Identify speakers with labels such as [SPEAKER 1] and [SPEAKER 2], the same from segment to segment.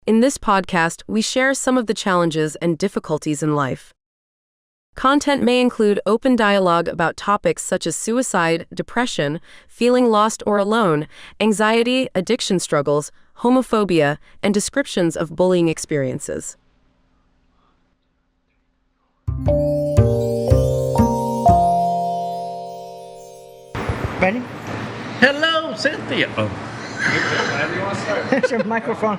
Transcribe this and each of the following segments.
[SPEAKER 1] In this podcast, we share some of the challenges and difficulties in life. Content may include open dialogue about topics such as suicide, depression, feeling lost or alone, anxiety, addiction struggles, homophobia, and descriptions of bullying experiences.
[SPEAKER 2] Ready?
[SPEAKER 3] Hello, Cynthia.
[SPEAKER 2] There's your microphone.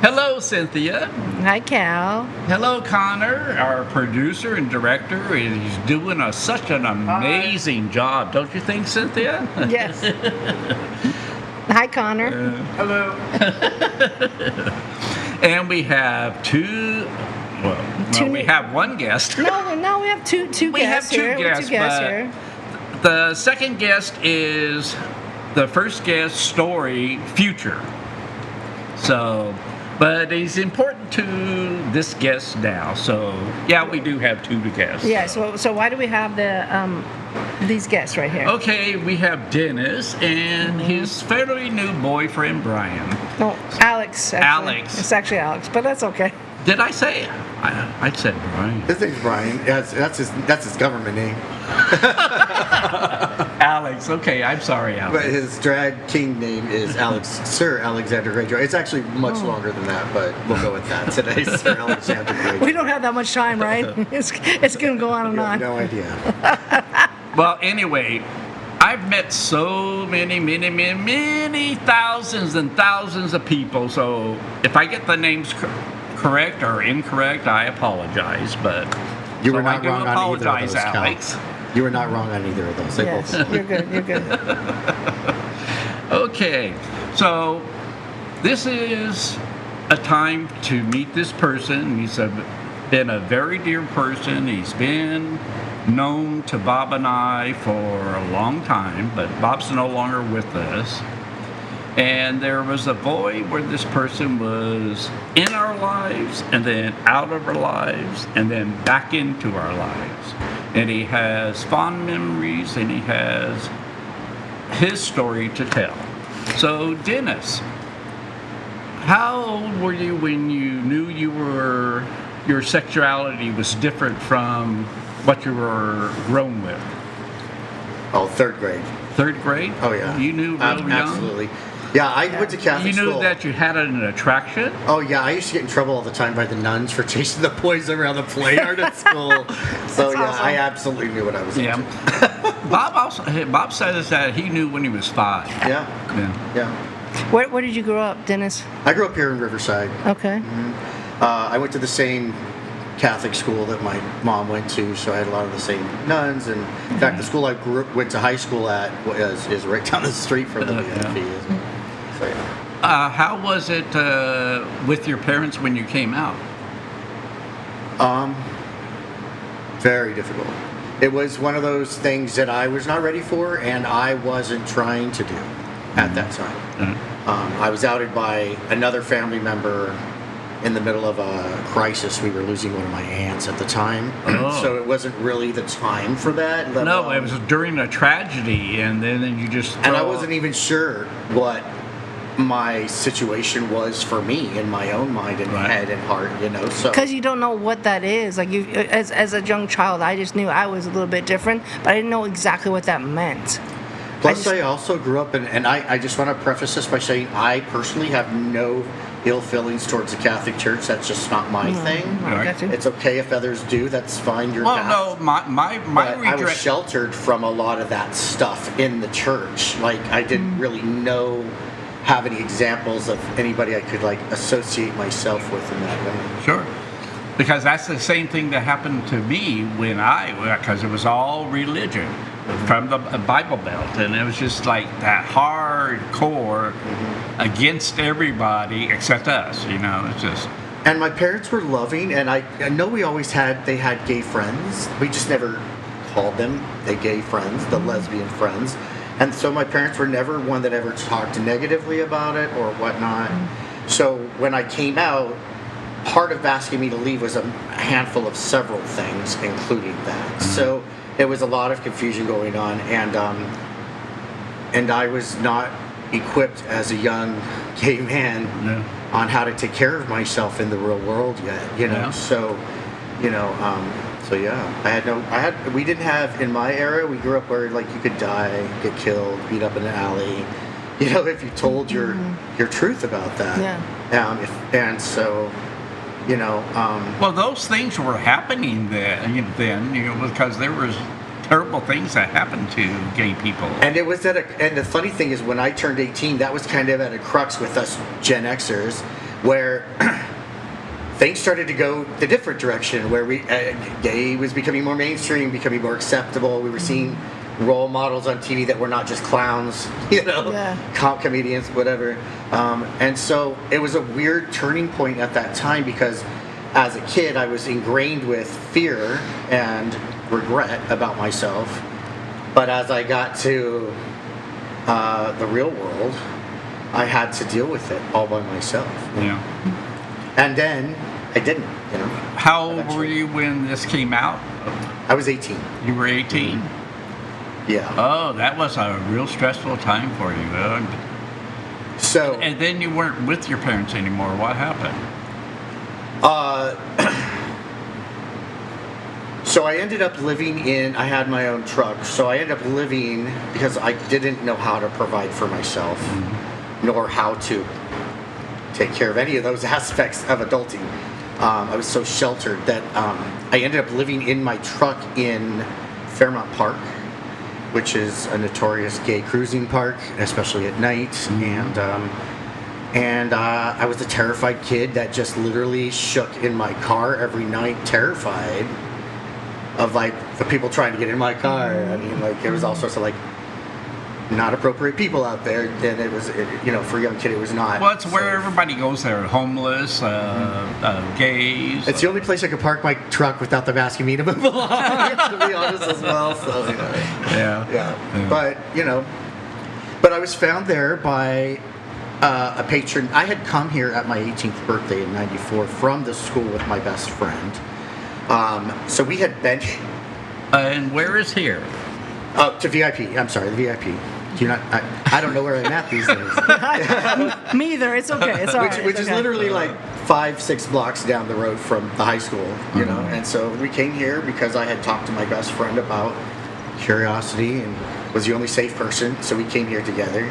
[SPEAKER 3] Hello, Cynthia.
[SPEAKER 2] Hi, Cal.
[SPEAKER 3] Hello, Connor, our producer and director. He's doing such an amazing job, don't you think, Cynthia?
[SPEAKER 2] Yes. Hi, Connor.
[SPEAKER 4] Hello.
[SPEAKER 3] And we have we have one guest.
[SPEAKER 2] No, we have two
[SPEAKER 3] We have
[SPEAKER 2] guests
[SPEAKER 3] two
[SPEAKER 2] here.
[SPEAKER 3] guests,
[SPEAKER 2] Two guests
[SPEAKER 3] but
[SPEAKER 2] here.
[SPEAKER 3] The second guest is the first guest story, Future. So, but he's important to this guest now. So, yeah, we do have two guests.
[SPEAKER 2] Yeah. So why do we have these guests right here?
[SPEAKER 3] Okay, we have Dennis and his fairly new boyfriend, Brian.
[SPEAKER 2] No, Alex. Actually.
[SPEAKER 3] Alex.
[SPEAKER 2] It's actually Alex, but that's okay.
[SPEAKER 3] Did I say it? I said Brian.
[SPEAKER 4] His name's Brian. That's his government name.
[SPEAKER 3] Alex. Okay, I'm sorry, Alex.
[SPEAKER 4] But his drag king name is Sir Alexander Greyjoy. It's actually much longer than that, but we'll go with that today. Sir Alexander Greyjoy.
[SPEAKER 2] We don't have that much time, right? It's going to go on and
[SPEAKER 4] You
[SPEAKER 2] on.
[SPEAKER 4] have no idea.
[SPEAKER 3] Well, anyway, I've met so many thousands and thousands of people. So if I get the names correct or incorrect, I apologize. But
[SPEAKER 4] You were not
[SPEAKER 3] I do
[SPEAKER 4] wrong on either of
[SPEAKER 3] apologize,
[SPEAKER 4] those, Cal.
[SPEAKER 3] Alex.
[SPEAKER 4] You were not wrong on either of those. They
[SPEAKER 2] Yes,
[SPEAKER 4] both.
[SPEAKER 2] you're good. You're good.
[SPEAKER 3] Okay, so this is a time to meet this person. He's been a very dear person. He's been known to Bob and I for a long time, but Bob's no longer with us. And there was a void where this person was in our lives and then out of our lives and then back into our lives. And he has fond memories and he has his story to tell. So, Dennis, how old were you when you knew your sexuality was different from what you were grown with?
[SPEAKER 4] Oh, third grade.
[SPEAKER 3] Third grade?
[SPEAKER 4] Oh, yeah.
[SPEAKER 3] You knew real young?
[SPEAKER 4] Absolutely. Yeah, I went to Catholic
[SPEAKER 3] You knew
[SPEAKER 4] school.
[SPEAKER 3] that you had an attraction?
[SPEAKER 4] Oh, yeah. I used to get in trouble all the time by the nuns for chasing the boys around the play yard at school. So, yeah,
[SPEAKER 2] awesome.
[SPEAKER 4] I absolutely knew what I was
[SPEAKER 3] Yeah.
[SPEAKER 4] into.
[SPEAKER 3] Bob says that he knew when he was 5.
[SPEAKER 4] Yeah.
[SPEAKER 3] Yeah.
[SPEAKER 2] Where did you grow up, Dennis?
[SPEAKER 4] I grew up here in Riverside.
[SPEAKER 2] Okay.
[SPEAKER 4] I went to the same Catholic school that my mom went to, so I had a lot of the same nuns. And in fact, the school I went to high school at is right down the street from the BFE. So, yeah.
[SPEAKER 3] How was it with your parents when you came out?
[SPEAKER 4] Very difficult. It was one of those things that I was not ready for, and I wasn't trying to do at that time. I was outed by another family member in the middle of a crisis. We were losing one of my aunts at the time, so it wasn't really the time for that.
[SPEAKER 3] No, it was during a tragedy, and then you just...
[SPEAKER 4] And I wasn't even sure what my situation was for me in my own mind and head and heart, so
[SPEAKER 2] Because you don't know what that is. Like you, as a young child, I just knew I was a little bit different, but I didn't know exactly what that meant.
[SPEAKER 4] Plus I also grew up and I just want to preface this by saying I personally have no ill feelings towards the Catholic Church. That's just not my thing.
[SPEAKER 2] I got you.
[SPEAKER 4] It's okay if others do. That's fine. Your
[SPEAKER 3] Well,
[SPEAKER 4] path.
[SPEAKER 3] no, my
[SPEAKER 4] But I was
[SPEAKER 3] regret...
[SPEAKER 4] sheltered from a lot of that stuff in the church. Like I didn't really have any examples of anybody I could associate myself with in that way.
[SPEAKER 3] Sure. Because that's the same thing that happened to me because it was all religion from the Bible Belt, and it was just like that hardcore against everybody except us, it's just...
[SPEAKER 4] And my parents were loving, and I know they had gay friends. We just never called them the gay friends, the lesbian friends. And so my parents were never one that ever talked negatively about it or whatnot. So when I came out, part of asking me to leave was a handful of several things, including that. So it was a lot of confusion going on, and I was not equipped as a young gay man on how to take care of myself in the real world yet, So, we didn't have, in my era, we grew up where like you could die, get killed, beat up in an alley, if you told your truth about that.
[SPEAKER 3] Well, those things were happening then, because there was terrible things that happened to gay people.
[SPEAKER 4] And it was and the funny thing is, when I turned 18, that was kind of at a crux with us Gen Xers, where things started to go the different direction, where gay was becoming more mainstream, becoming more acceptable. We were seeing role models on TV that were not just clowns, comedians, whatever. And so it was a weird turning point at that time, because as a kid, I was ingrained with fear and regret about myself. But as I got to the real world, I had to deal with it all by myself.
[SPEAKER 3] Yeah.
[SPEAKER 4] And then I didn't,
[SPEAKER 3] How old
[SPEAKER 4] eventually.
[SPEAKER 3] were you when this came out?
[SPEAKER 4] I was 18.
[SPEAKER 3] You were 18?
[SPEAKER 4] Yeah.
[SPEAKER 3] Oh, that was a real stressful time for you.
[SPEAKER 4] So.
[SPEAKER 3] And then you weren't with your parents anymore. What happened?
[SPEAKER 4] So I ended up living I had my own truck, so I ended up living, because I didn't know how to provide for myself, nor how to take care of any of those aspects of adulting. I was so sheltered that I ended up living in my truck in Fairmount Park, which is a notorious gay cruising park, especially at night. And I was a terrified kid that just literally shook in my car every night, terrified of like the people trying to get in my car. I mean, like there was all sorts of like not appropriate people out there, and it was, for a young kid, it was not.
[SPEAKER 3] Well, it's where
[SPEAKER 4] safe.
[SPEAKER 3] Everybody goes there: homeless, gays.
[SPEAKER 4] It's the only place I could park my truck without them asking me to move along, to be honest, as well. So
[SPEAKER 3] Yeah.
[SPEAKER 4] But I was found there by a patron. I had come here at my 18th birthday in '94 from the school with my best friend. So we had been.
[SPEAKER 3] And where is here?
[SPEAKER 4] To VIP. I'm sorry, the VIP. Do you not? I don't know where I'm at these days.
[SPEAKER 2] Me either. It's okay. It's all right.
[SPEAKER 4] Which is literally like 5-6 blocks down the road from the high school, And so we came here because I had talked to my best friend about curiosity and was the only safe person. So we came here together,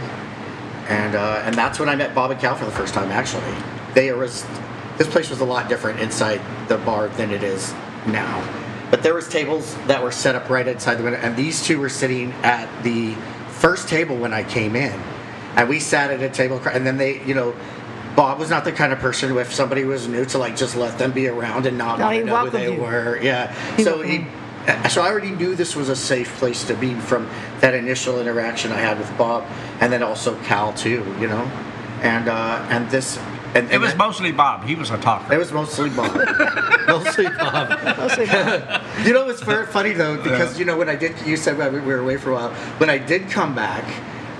[SPEAKER 4] and that's when I met Bob and Cal for the first time. Actually, this place was a lot different inside the bar than it is now. But there was tables that were set up right outside the window, and these two were sitting at the first table when I came in, and we sat at a table, and then they, Bob was not the kind of person who, if somebody was new, to like just let them be around and not know who they were. Yeah. So I already knew this was a safe place to be from that initial interaction I had with Bob, and then also Cal too, and this. And
[SPEAKER 3] It was mostly Bob. He was a talker.
[SPEAKER 4] It was mostly Bob. Mostly Bob. It's very funny though, because when I did, you said we were away for a while. When I did come back,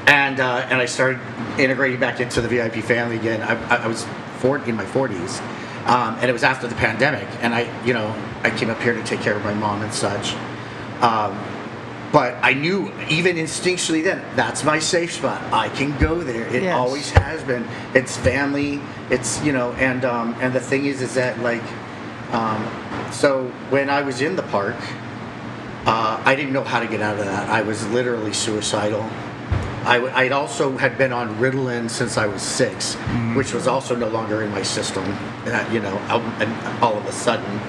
[SPEAKER 4] and I started integrating back into the VIP family again, I was in my 40s, and it was after the pandemic, and I came up here to take care of my mom and such. But I knew, even instinctually then, that's my safe spot. I can go there. It always has been. It's family. It's, and the thing is that like, so when I was in the park, I didn't know how to get out of that. I was literally suicidal. I'd also had been on Ritalin since I was 6, which was also no longer in my system, and all of a sudden.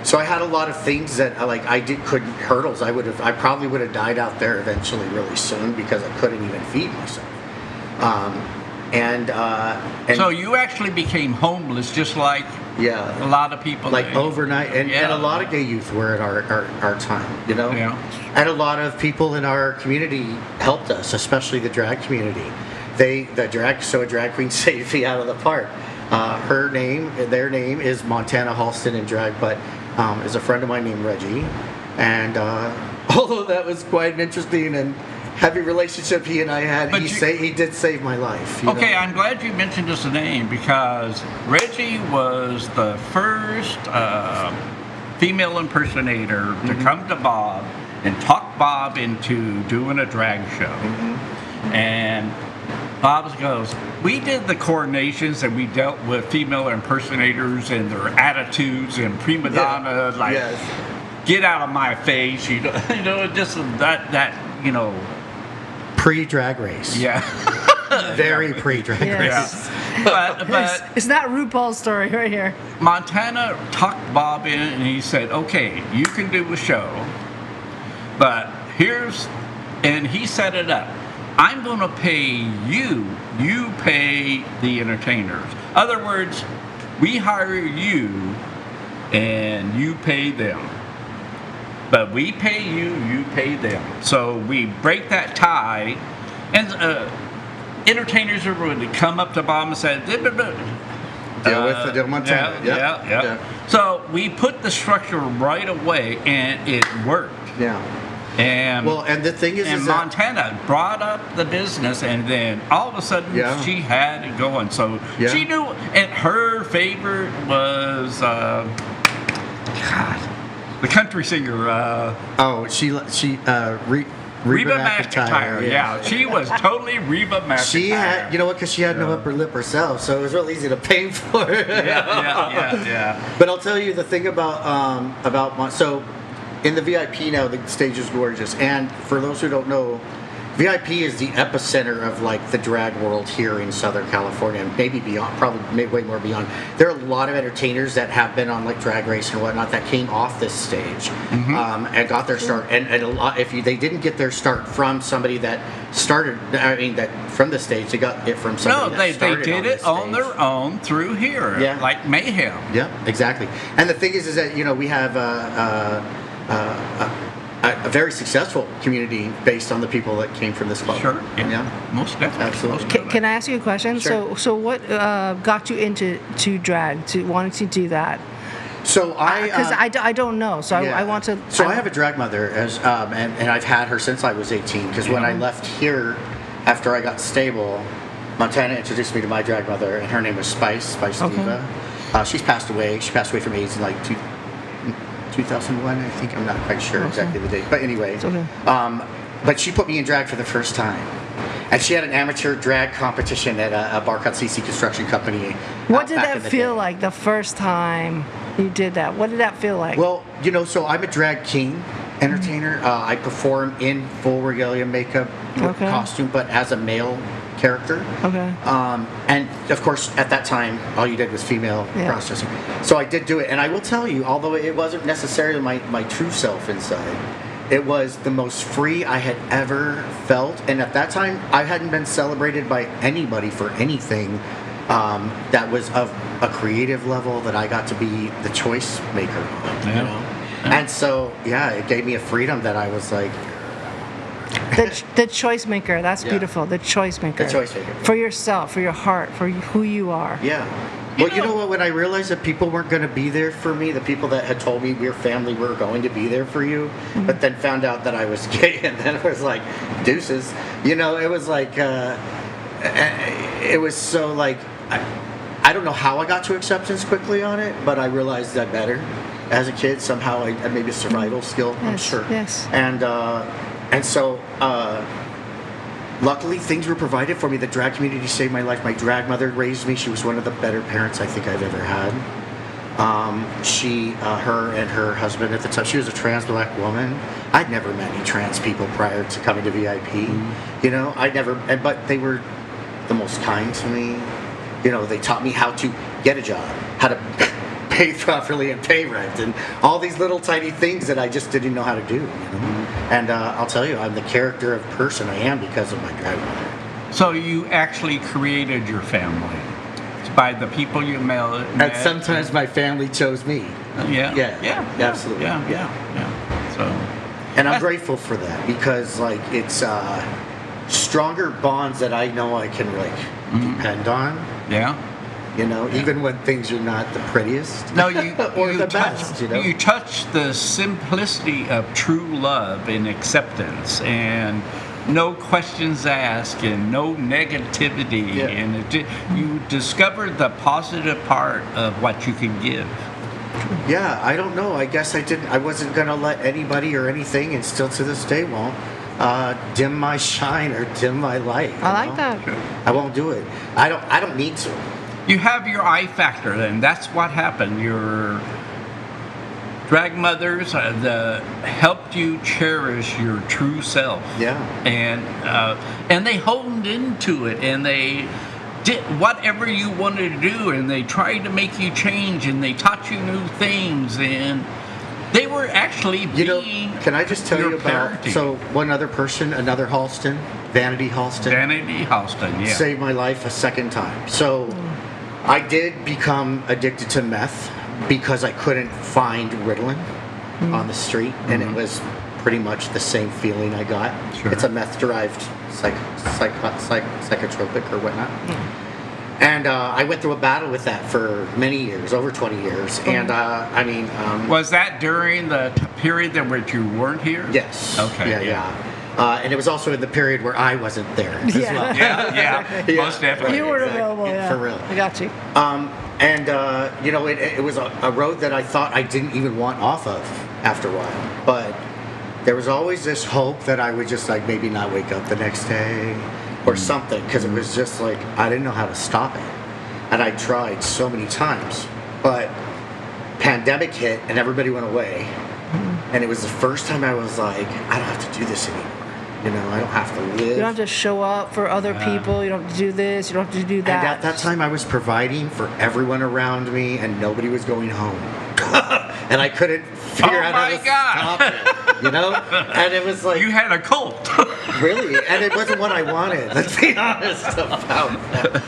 [SPEAKER 4] So I had a lot of things that hurdles. I probably would have died out there eventually really soon because I couldn't even feed myself. And
[SPEAKER 3] so you actually became homeless, just like a lot of people.
[SPEAKER 4] Like overnight, and a lot of gay youth were at our time,
[SPEAKER 3] Yeah.
[SPEAKER 4] And a lot of people in our community helped us, especially the drag community. A drag queen saved me out of the park. Their name is Montana Halston in drag, but is a friend of mine named Reggie, and although that was quite an interesting and heavy relationship he and I had, he did save my life.
[SPEAKER 3] Okay, I'm glad you mentioned his name, because Reggie was the first female impersonator to come to Bob and talk Bob into doing a drag show. And Bob goes, we did the coronations and we dealt with female impersonators and their attitudes and prima donna, get out of my face, just that.
[SPEAKER 4] Pre-Drag Race.
[SPEAKER 3] Yeah.
[SPEAKER 4] Very pre-Drag
[SPEAKER 2] Yes.
[SPEAKER 4] Race.
[SPEAKER 3] But
[SPEAKER 2] It's not RuPaul's story right here.
[SPEAKER 3] Montana talked Bob in and he said, okay, you can do a show, but and he set it up. I'm going to pay you pay the entertainers. Other words, we hire you and you pay them. But we pay you, you pay them. So we break that tie, and entertainers are going to come up to Bob and say,
[SPEAKER 4] Deal with the Montana.
[SPEAKER 3] Yeah. So we put the structure right away, and it worked.
[SPEAKER 4] Yeah.
[SPEAKER 3] And
[SPEAKER 4] and the thing is
[SPEAKER 3] Montana brought up the business, and then all of a sudden she had it going. So she knew, and her favorite was the country singer. Reba McEntire. Yeah, she was totally Reba McEntire.
[SPEAKER 4] She had, because she had no upper lip herself, so it was real easy to pay for it.
[SPEAKER 3] Yeah.
[SPEAKER 4] But I'll tell you the thing so in the VIP now, the stage is gorgeous, and for those who don't know, VIP is the epicenter of like the drag world here in Southern California, and maybe beyond, probably way more beyond. There are a lot of entertainers that have been on like Drag Race and whatnot that came off this stage and got their start. And a lot, they didn't get their start from somebody that started, that from the stage, they got it from somebody that started.
[SPEAKER 3] They did it on their own through here, like Mayhem.
[SPEAKER 4] Yeah, exactly. And the thing is that we have a very successful community based on the people that came from this club.
[SPEAKER 3] Sure. Yeah. Most definitely.
[SPEAKER 4] Absolutely.
[SPEAKER 2] Can I ask you a question?
[SPEAKER 4] Sure.
[SPEAKER 2] So what got you into drag, to wanting to do that?
[SPEAKER 4] So
[SPEAKER 2] because I don't know, so I want to.
[SPEAKER 4] So I have a drag mother, and I've had her since I was 18. Because when I left here, after I got stable, Montana introduced me to my drag mother, and her name was Spice Diva. She's passed away. She passed away from AIDS in like 2001, I think. I'm not quite sure exactly the date, but anyway. But she put me in drag for the first time, and she had an amateur drag competition at a bar called CC Construction Company.
[SPEAKER 2] What did that feel like the first time you did that? What did that feel like?
[SPEAKER 4] Well, so I'm a drag king entertainer. I perform in full regalia makeup with costume, but as a male character. And of course, at that time, all you did was female processing. So I did do it, and I will tell you, although it wasn't necessarily my true self inside, it was the most free I had ever felt. And at that time, I hadn't been celebrated by anybody for anything that was of a creative level that I got to be the choice maker on. And so, it gave me a freedom that I was like,
[SPEAKER 2] the choice maker. That's beautiful. The choice maker.
[SPEAKER 4] The choice maker.
[SPEAKER 2] For yourself, for your heart, for who you are.
[SPEAKER 4] Yeah. Well, you know what? When I realized that people weren't going to be there for me, the people that had told me we're family, we're going to be there for you, but then found out that I was gay, and then it was like, deuces. It was like, it was so like, I don't know how I got to acceptance quickly on it, but I realized that better. As a kid, somehow I had maybe a survival skill, I'm sure.
[SPEAKER 2] Yes.
[SPEAKER 4] And so, luckily, things were provided for me. The drag community saved my life. My drag mother raised me. She was one of the better parents I think I've ever had. Her and her husband at the time, she was a trans black woman. I'd never met any trans people prior to coming to VIP. But they were the most kind to me. They taught me how to get a job, how to pay properly and pay rent, and all these little tiny things that I just didn't know how to do. And I'll tell you, I'm the character of person I am because of my drag mother.
[SPEAKER 3] So you actually created your family by the people you met.
[SPEAKER 4] And sometimes my family chose me.
[SPEAKER 3] Yeah,
[SPEAKER 4] absolutely.
[SPEAKER 3] Yeah. So,
[SPEAKER 4] and I'm grateful for that because it's stronger bonds that I know I can depend on.
[SPEAKER 3] Yeah.
[SPEAKER 4] Even when things are not the prettiest.
[SPEAKER 3] No, you
[SPEAKER 4] or
[SPEAKER 3] you
[SPEAKER 4] the
[SPEAKER 3] touch,
[SPEAKER 4] best.
[SPEAKER 3] You touch the simplicity of true love and acceptance, and no questions asked, and no negativity, and you discovered the positive part of what you can give.
[SPEAKER 4] Yeah, I don't know. I guess I wasn't gonna let anybody or anything, and still to this day won't dim my shine or dim my light.
[SPEAKER 2] I like that.
[SPEAKER 4] I won't do it. I don't need to.
[SPEAKER 3] You have your I factor then. That's what happened. Your drag mothers helped you cherish your true self.
[SPEAKER 4] Yeah.
[SPEAKER 3] And they honed into it, and they did whatever you wanted to do, and they tried to make you change, and they taught you new things, and they were actually being
[SPEAKER 4] can I just tell
[SPEAKER 3] your
[SPEAKER 4] you about
[SPEAKER 3] parenting.
[SPEAKER 4] so one other person, another Halston, Vanity Halston,
[SPEAKER 3] yeah.
[SPEAKER 4] saved my life a second time. So I did become addicted to meth because I couldn't find Ritalin on the street, and it was pretty much the same feeling I got.
[SPEAKER 3] Sure.
[SPEAKER 4] It's a meth-derived psychotropic or whatnot. And I went through a battle with that for many years, over 20 years. And
[SPEAKER 3] Was that during the period in which you weren't here?
[SPEAKER 4] yes.
[SPEAKER 3] Okay.
[SPEAKER 4] Yeah. And it was also in the period where I wasn't there as well.
[SPEAKER 3] Yeah, most definitely.
[SPEAKER 2] You weren't
[SPEAKER 4] Exactly.
[SPEAKER 2] available, yeah.
[SPEAKER 4] For real.
[SPEAKER 2] I got you.
[SPEAKER 4] It was a road that I thought I didn't even want off of after a while. But there was always this hope that I would just like maybe not wake up the next day or something, because it was just like I didn't know how to stop it. And I tried so many times. But pandemic hit and everybody went away. And it was the first time I was like, I don't have to do this anymore. I don't have to live.
[SPEAKER 2] You don't have to show up for other people. You don't have to do this. You don't have to do that.
[SPEAKER 4] And at that time, I was providing for everyone around me, and nobody was going home. And I couldn't figure out how to stop it. And it was like
[SPEAKER 3] You had a cult.
[SPEAKER 4] really, and it wasn't what I wanted. Let's be honest about that.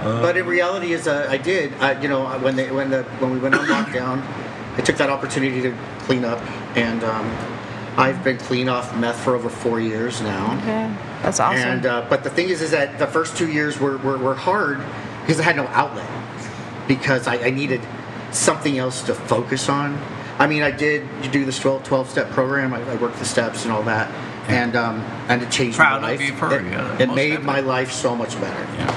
[SPEAKER 4] But in reality, is I did. When we went on lockdown, I took that opportunity to clean up, and I've been clean off meth for over 4 years now.
[SPEAKER 2] Okay. That's awesome.
[SPEAKER 4] And but the thing is that the first 2 years were hard because I had no outlet, because I needed something else to focus on. I mean, I did do this 12-step program. I worked the steps and all that, and it changed
[SPEAKER 3] Proud
[SPEAKER 4] my
[SPEAKER 3] of
[SPEAKER 4] life.
[SPEAKER 3] you for it.
[SPEAKER 4] It
[SPEAKER 3] Most
[SPEAKER 4] made
[SPEAKER 3] definitely.
[SPEAKER 4] my life so much better.
[SPEAKER 3] Yeah.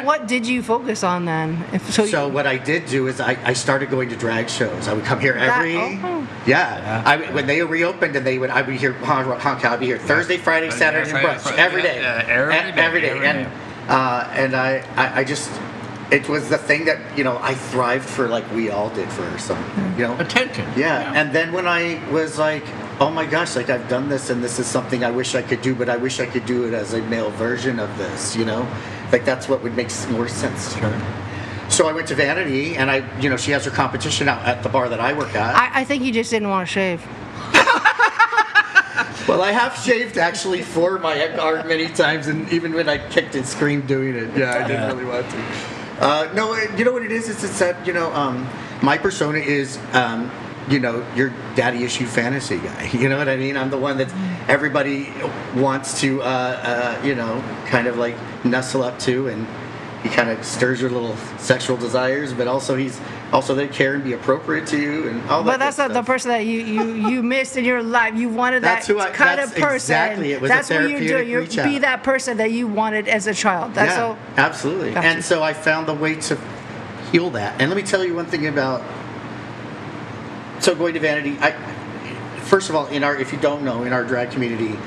[SPEAKER 2] What did you focus on then?
[SPEAKER 4] So what I did do is I started going to drag shows. I would come here when they reopened, and I'd be here, I'd be here Thursday, Friday, Saturday, and brunch every day. Every day. And I just, it was the thing that, I thrived for, like we all did for some,
[SPEAKER 3] Attention.
[SPEAKER 4] Yeah. And then when I was like, oh my gosh, like I've done this, and this is something I wish I could do, but I wish I could do it as a male version of this, Like that's what would make more sense.
[SPEAKER 3] Sure.
[SPEAKER 4] So I went to Vanity, and she has her competition out at the bar that I work at.
[SPEAKER 2] I think you just didn't want to shave.
[SPEAKER 4] Well, I have shaved actually for my art many times, and even when I kicked and screamed doing it, I didn't really want to. No, you know what it is? It's that my persona is your daddy issue fantasy guy. You know what I mean? I'm the one that everybody wants to kind of like nestle up to, and he kind of stirs your little sexual desires, but also he's also there to care and be appropriate to you and all that.
[SPEAKER 2] But that's
[SPEAKER 4] good
[SPEAKER 2] not the
[SPEAKER 4] stuff.
[SPEAKER 2] person that you missed in your life. You wanted
[SPEAKER 4] That's
[SPEAKER 2] that
[SPEAKER 4] who I-
[SPEAKER 2] kind
[SPEAKER 4] that's
[SPEAKER 2] of person.
[SPEAKER 4] exactly. It was a
[SPEAKER 2] that's what you're doing.
[SPEAKER 4] therapeutic
[SPEAKER 2] You
[SPEAKER 4] reach
[SPEAKER 2] be
[SPEAKER 4] out.
[SPEAKER 2] that person that you wanted as a child. That's so.
[SPEAKER 4] Absolutely.
[SPEAKER 2] Gotcha.
[SPEAKER 4] And so I found the way to heal that. And let me tell you one thing about going to Vanity. First of all, if you don't know, in our drag community,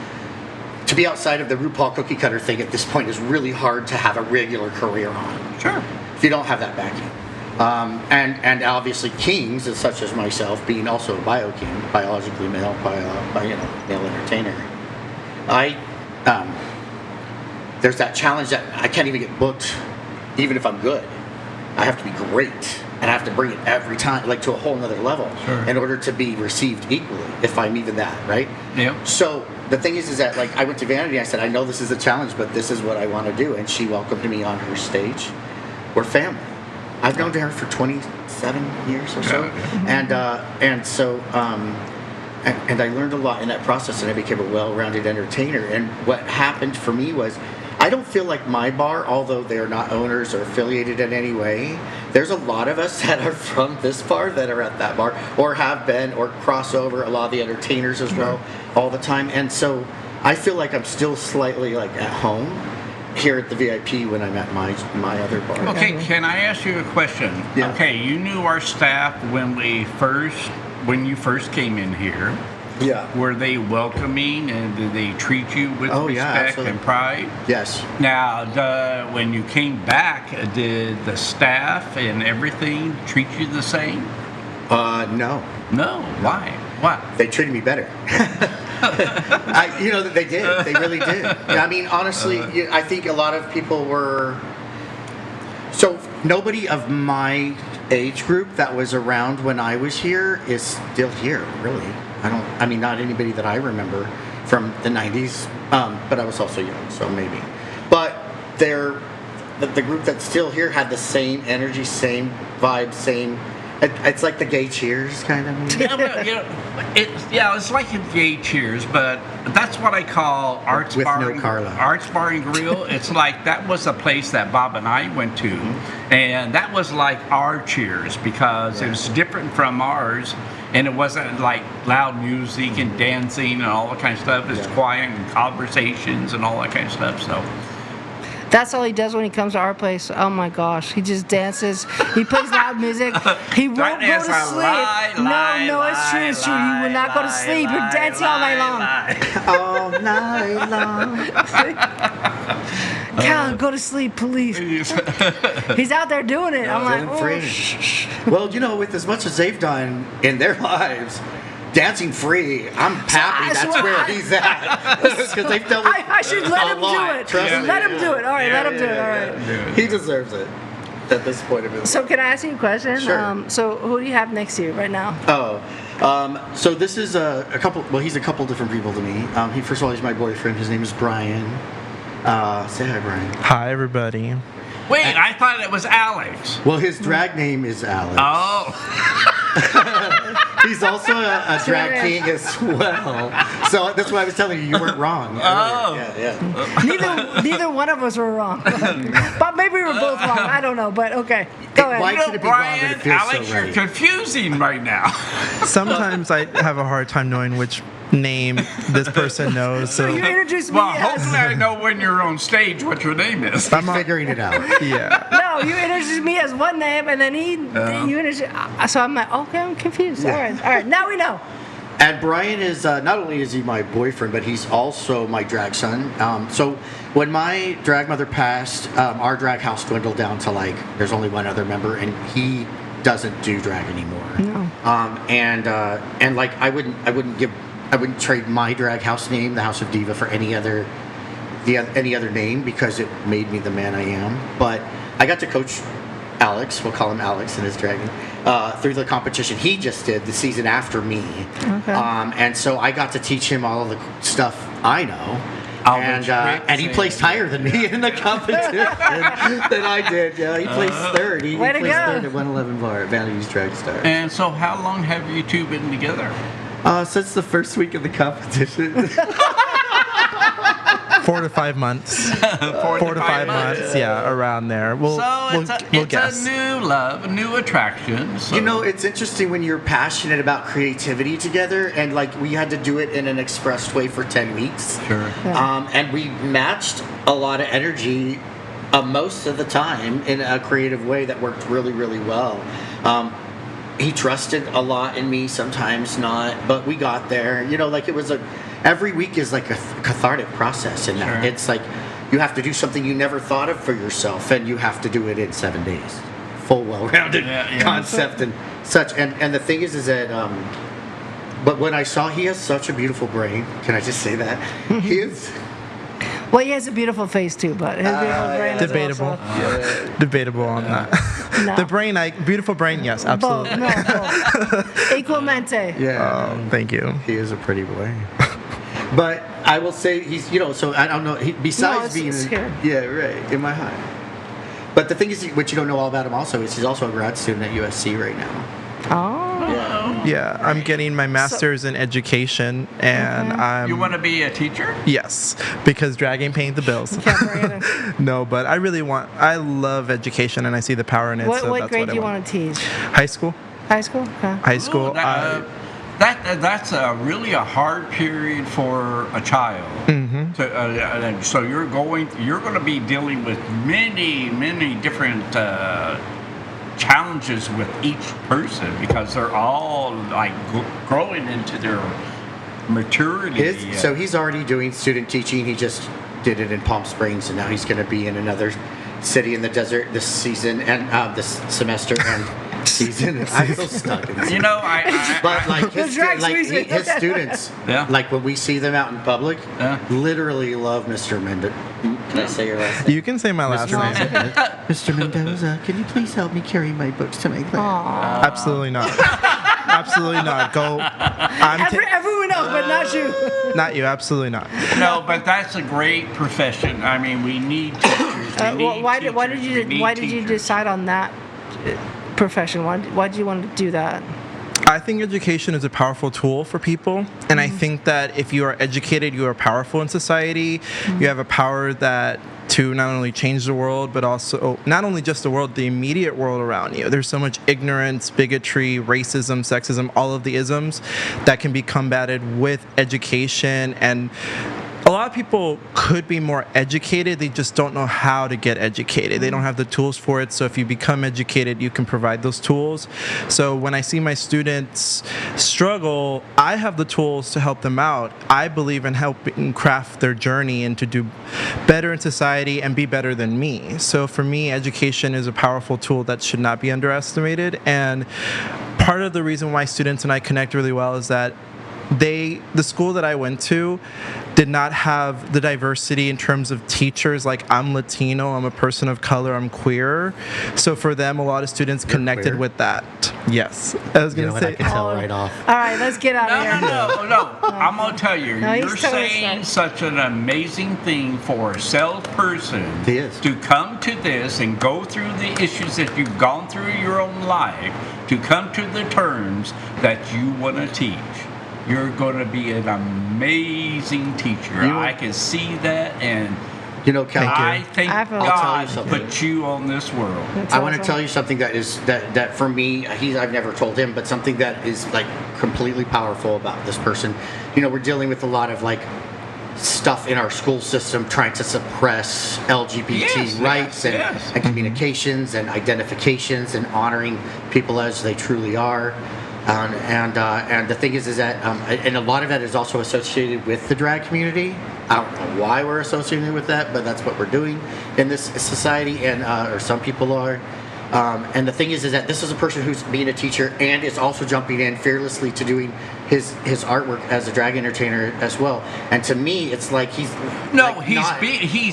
[SPEAKER 4] to be outside of the RuPaul cookie cutter thing at this point is really hard to have a regular career on.
[SPEAKER 3] Sure.
[SPEAKER 4] If you don't have that backing. And obviously kings, such as myself, being also a bio-king, biologically male, male entertainer. There's that challenge that I can't even get booked, even if I'm good. I have to be great, and I have to bring it every time, like to a whole nother level,
[SPEAKER 3] Sure.
[SPEAKER 4] in order to be received equally, if I'm even that, right?
[SPEAKER 3] Yeah.
[SPEAKER 4] So the thing is that like I went to Vanity, I said, I know this is a challenge, but this is what I want to do, and she welcomed me on her stage. We're family. I've known her for 27 years or so, and I learned a lot in that process, and I became a well-rounded entertainer. And what happened for me was, I don't feel like my bar, although they're not owners or affiliated in any way, there's a lot of us that are from this bar that are at that bar, or have been, or cross over, a lot of the entertainers as well, all the time. And so I feel like I'm still slightly like at home here at the VIP when I'm at my other bar.
[SPEAKER 3] Okay, can I ask you a question?
[SPEAKER 4] Yeah.
[SPEAKER 3] Okay, you knew our staff when you first came in here.
[SPEAKER 4] Yeah.
[SPEAKER 3] Were they welcoming and did they treat you with respect
[SPEAKER 4] absolutely.
[SPEAKER 3] and pride?
[SPEAKER 4] Yes.
[SPEAKER 3] Now, when you came back, did the staff and everything treat you the same?
[SPEAKER 4] No.
[SPEAKER 3] No. Why? Why?
[SPEAKER 4] They treated me better. They did. They really did. I mean, honestly, I think a lot of people were. So nobody of my age group that was around when I was here is still here. Really, not anybody that I remember from the '90s. But I was also young, so maybe. But the group that's still here had the same energy, same vibe, same. It's like the gay cheers, kind of.
[SPEAKER 3] It's like a gay cheers, but that's what I call Arts
[SPEAKER 4] With
[SPEAKER 3] Bar
[SPEAKER 4] no
[SPEAKER 3] and-
[SPEAKER 4] Carla.
[SPEAKER 3] Arts Bar and Grill. It's like that was a place that Bob and I went to, and that was like our cheers because it was different from ours, and it wasn't like loud music and dancing and all that kind of stuff. It's quiet and conversations and all that kind of stuff. So.
[SPEAKER 2] That's all he does when he comes to our place. Oh my gosh, he just dances. He plays loud music. He won't go to sleep. No, it's true. You will not go to sleep. You're dancing all night long.
[SPEAKER 4] All night long.
[SPEAKER 2] Cal, go to sleep, please. He's out there doing it. I'm like, oh,
[SPEAKER 4] Free. Well, with as much as they've done in their lives, dancing free, I'm happy that's where he's at. Because they've done
[SPEAKER 2] I should let him do it.
[SPEAKER 4] Trust me.
[SPEAKER 2] Let him do it. All right, let him do it. All right.
[SPEAKER 4] He deserves it at this point of his life.
[SPEAKER 2] So can I ask you a question?
[SPEAKER 4] Sure.
[SPEAKER 2] So who do you have next to you right now?
[SPEAKER 4] So this is a couple. Well, he's a couple different people to me. First of all, he's my boyfriend. His name is Brian. Say hi, Brian.
[SPEAKER 5] Hi, everybody.
[SPEAKER 3] Wait, I thought it was Alex.
[SPEAKER 4] Well, his drag name is Alex.
[SPEAKER 3] Oh.
[SPEAKER 4] He's also a drag king as well. So that's why I was telling you weren't wrong.
[SPEAKER 3] Oh.
[SPEAKER 4] Yeah.
[SPEAKER 2] Neither one of us were wrong. But maybe we were both wrong. I don't know. But okay, go ahead.
[SPEAKER 4] Why could it be wrong when
[SPEAKER 3] Brian,
[SPEAKER 4] it feels
[SPEAKER 3] Alex,
[SPEAKER 4] so
[SPEAKER 3] you're
[SPEAKER 4] right?
[SPEAKER 3] confusing right now.
[SPEAKER 5] Sometimes I have a hard time knowing which name this person knows.
[SPEAKER 2] So you
[SPEAKER 5] So
[SPEAKER 2] introduced me
[SPEAKER 3] Well,
[SPEAKER 2] as...
[SPEAKER 3] hopefully I know when you're on stage what your name is.
[SPEAKER 4] I'm figuring it out.
[SPEAKER 5] yeah.
[SPEAKER 2] No, you introduced me as one name, and then you introduced... So I'm like, okay, I'm confused. All right, now we know.
[SPEAKER 4] And Brian is not only is he my boyfriend, but he's also my drag son. So when my drag mother passed, our drag house dwindled down to there's only one other member, and he doesn't do drag anymore.
[SPEAKER 2] No.
[SPEAKER 4] I wouldn't trade my drag house name, the House of Diva, for any other name because it made me the man I am. But I got to coach Alex, we'll call him Alex in his dragon, through the competition he just did the season after me.
[SPEAKER 2] Okay.
[SPEAKER 4] And so I got to teach him all of the stuff I know.
[SPEAKER 3] All the
[SPEAKER 4] And he
[SPEAKER 3] tricks
[SPEAKER 4] placed higher than me in the competition than I did. Yeah, he placed third. He
[SPEAKER 2] Way to
[SPEAKER 4] placed
[SPEAKER 2] go.
[SPEAKER 4] third at 111 bar at Vanity's Drag Star.
[SPEAKER 3] And so how long have you two been together?
[SPEAKER 4] Since the first week of the competition.
[SPEAKER 5] 4 to 5 months. 4 to 5 months. Yeah, around there. We'll guess.
[SPEAKER 3] A new love, a new attraction. So.
[SPEAKER 4] It's interesting when you're passionate about creativity together, and we had to do it in an expressed way for 10 weeks.
[SPEAKER 3] Sure.
[SPEAKER 4] And we matched a lot of energy most of the time in a creative way that worked really, really well. He trusted a lot in me, sometimes not, but we got there. It was every week is like a cathartic process in that.
[SPEAKER 3] Sure.
[SPEAKER 4] It's like you have to do something you never thought of for yourself, and you have to do it in 7 days. Full, well-rounded concept and such. And the thing is that, but when I saw he has such a beautiful brain, can I just say that? He is...
[SPEAKER 2] Well, he has a beautiful face too, but his beautiful brain is
[SPEAKER 5] Debatable.
[SPEAKER 2] also...
[SPEAKER 5] Debatable on that.
[SPEAKER 2] No.
[SPEAKER 5] The brain, beautiful brain, yes, absolutely.
[SPEAKER 2] Both. Equalmente.
[SPEAKER 4] Yeah.
[SPEAKER 5] Oh, thank you.
[SPEAKER 4] He is a pretty boy. But I will say he's, so I don't know, besides being...
[SPEAKER 2] it's here.
[SPEAKER 4] Yeah, right, in my heart. But the thing is, what you don't know all about him also is he's also a grad student at USC right now.
[SPEAKER 2] Oh.
[SPEAKER 4] Yeah.
[SPEAKER 5] Yeah, I'm getting my master's in education, and I'm...
[SPEAKER 3] You want to be a teacher?
[SPEAKER 5] Yes, because drag ain't paying the bills.
[SPEAKER 2] Can't bring it in.
[SPEAKER 5] No, but I love education, and I see the power in it.
[SPEAKER 2] What
[SPEAKER 5] so that's
[SPEAKER 2] grade
[SPEAKER 5] what
[SPEAKER 2] do you
[SPEAKER 5] I
[SPEAKER 2] want to teach?
[SPEAKER 5] High school.
[SPEAKER 2] High school? Okay.
[SPEAKER 5] High school.
[SPEAKER 3] Ooh, that's really a hard period for a child.
[SPEAKER 5] Mm-hmm.
[SPEAKER 3] So you're going to be dealing with many different challenges with each person because they're all growing into their maturity.
[SPEAKER 4] So he's already doing student teaching. He just did it in Palm Springs, and now he's going to be in another city in the desert this season and this semester and season. I'm so stuck in this.
[SPEAKER 3] But
[SPEAKER 4] like his students, like when we see them out in public, literally love Mr. Mendoza. Can I say your last name?
[SPEAKER 5] You can say my last name.
[SPEAKER 4] Mr. Mendoza, can you please help me carry my books to my class?
[SPEAKER 5] Absolutely not. Absolutely not. Go.
[SPEAKER 2] Everyone else, but not you.
[SPEAKER 5] Not you. Absolutely not.
[SPEAKER 3] No, but that's a great profession. I mean, we need teachers.
[SPEAKER 2] Why did you decide on that profession? Why did you want to do that?
[SPEAKER 5] I think education is a powerful tool for people, and I think that if you are educated, you are powerful in society. You have a power that to not only change the world, but also not only just the world, the immediate world around you. There's so much ignorance, bigotry, racism, sexism, all of the isms that can be combated with education. And a lot of people could be more educated, they just don't know how to get educated. They don't have the tools for it. So if you become educated, you can provide those tools. So when I see my students struggle, I have the tools to help them out. I believe in helping craft their journey and to do better in society and be better than me. So for me, education is a powerful tool that should not be underestimated. And part of the reason why students and I connect really well is that the school that I went to did not have the diversity in terms of teachers. Like, I'm Latino, I'm a person of color, I'm queer. So for them, a lot of students connected
[SPEAKER 4] queer?
[SPEAKER 5] with that. Yes. I was going to say.
[SPEAKER 4] I can tell right off.
[SPEAKER 2] All right, let's get out of here.
[SPEAKER 3] No. I'm going to tell you,
[SPEAKER 2] No,
[SPEAKER 3] you're
[SPEAKER 2] he's totally
[SPEAKER 3] saying
[SPEAKER 2] right.
[SPEAKER 3] such an amazing thing for a salesperson
[SPEAKER 4] He is.
[SPEAKER 3] to come to this and go through the issues that you've gone through in your own life, to come to the terms that you want to teach. You're going to be an amazing teacher. I can see that, and
[SPEAKER 4] Cal,
[SPEAKER 3] I thank
[SPEAKER 2] I'll tell
[SPEAKER 4] you
[SPEAKER 3] God
[SPEAKER 4] something.
[SPEAKER 3] put you on this world.
[SPEAKER 4] I want to tell you something that for me, I've never told him, but something that is like completely powerful about this person. We're dealing with a lot of like stuff in our school system trying to suppress LGBT rights and communications and identifications and honoring people as they truly are. And the thing is that and a lot of that is also associated with the drag community. I don't know why we're associated with that, but that's what we're doing in this society, and or some people are. And the thing is that this is a person who's being a teacher and is also jumping in fearlessly to doing his artwork as a drag entertainer as well. And to me, it's like he's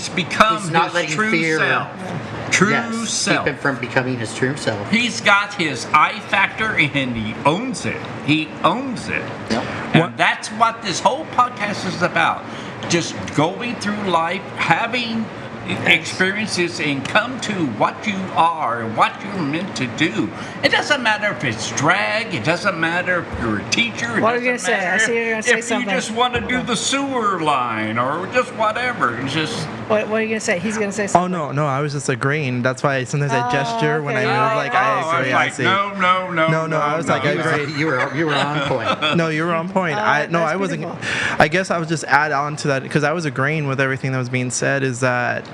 [SPEAKER 3] become his true self. True self.
[SPEAKER 4] Keep him from becoming his true self.
[SPEAKER 3] He's got his I factor and he owns it. He owns it.
[SPEAKER 4] Yep.
[SPEAKER 3] And that's what this whole podcast is about. Just going through life, having experiences, and come to what you are and what you're meant to do. It doesn't matter if it's drag. It doesn't matter if you're a teacher.
[SPEAKER 2] What are you going to say? I see you're going to say something.
[SPEAKER 3] If you just want to do the sewer line or just whatever. It's just...
[SPEAKER 2] What are you going to say? He's going to say something.
[SPEAKER 5] Oh, no, I was just agreeing. That's why sometimes I gesture when I move. Like, I agree.
[SPEAKER 3] I was like, no.
[SPEAKER 5] I was like, I agree.
[SPEAKER 4] You were on point.
[SPEAKER 5] No, you were on point. I wasn't.
[SPEAKER 2] Beautiful.
[SPEAKER 5] I guess I was just add on to that because I was agreeing with everything that was being said. Is that